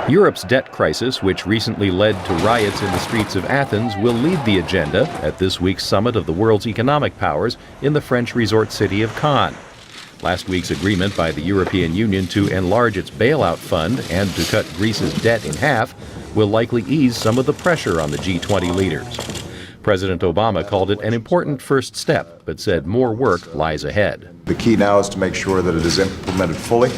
Europe's debt crisis, which recently led to riots in the streets of Athens, will lead the agenda at this week's summit of the world's economic powers in the French resort city of Cannes. Last week's agreement by the European Union to enlarge its bailout fund and to cut Greece's debt in half will likely ease some of the pressure on the G20 leaders. President Obama called it an important first step, but said more work lies ahead. The key now is to make sure that it is implemented fully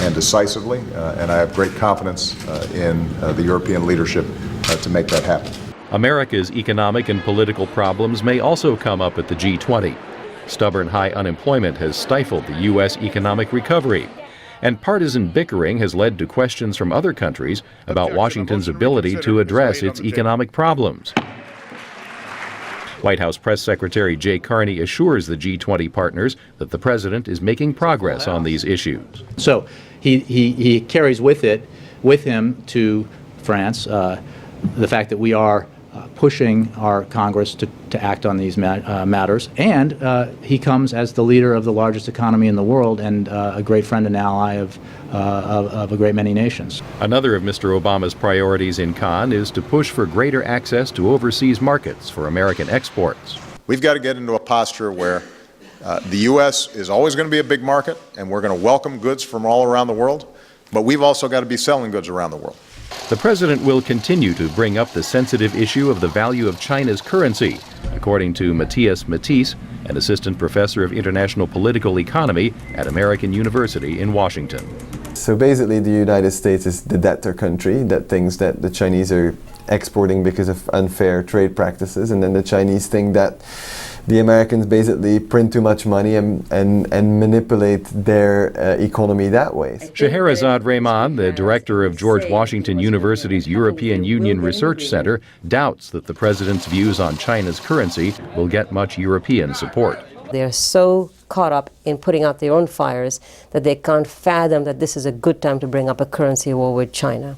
and decisively, and I have great confidence in the European leadership to make that happen. America's economic and political problems may also come up at the G20. Stubborn high unemployment has stifled the U.S. economic recovery, and partisan bickering has led to questions from other countries about Washington's ability to address its economic problems. White House Press Secretary Jay Carney assures the G20 partners that the president is making progress on these issues. So he carries with him to France the fact that we are pushing our Congress to act on these matters, and he comes as the leader of the largest economy in the world and a great friend and ally of a great many nations. Another of Mr. Obama's priorities in Cannes is to push for greater access to overseas markets for American exports. We've got to get into a posture where the U.S. is always going to be a big market, and we're going to welcome goods from all around the world, but we've also got to be selling goods around the world. The president will continue to bring up the sensitive issue of the value of China's currency, according to Matthias Matisse, an assistant professor of international political economy at American University in Washington. So basically the United States is the debtor country that thinks that the Chinese are exporting because of unfair trade practices, and then the Chinese think that the Americans basically print too much money and manipulate their economy that way. Scheherazade Rehman, the director of George Washington University's European Union Research Center, doubts that the president's views on China's currency will get much European support. They're so caught up in putting out their own fires that they can't fathom that this is a good time to bring up a currency war with China.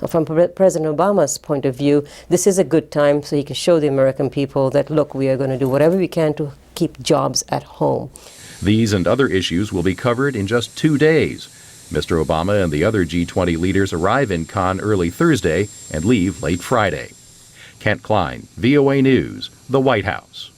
From President Obama's point of view, this is a good time so he can show the American people that, look, we are going to do whatever we can to keep jobs at home. These and other issues will be covered in just 2 days. Mr. Obama and the other G20 leaders arrive in Cannes early Thursday and leave late Friday. Kent Klein, VOA News, the White House.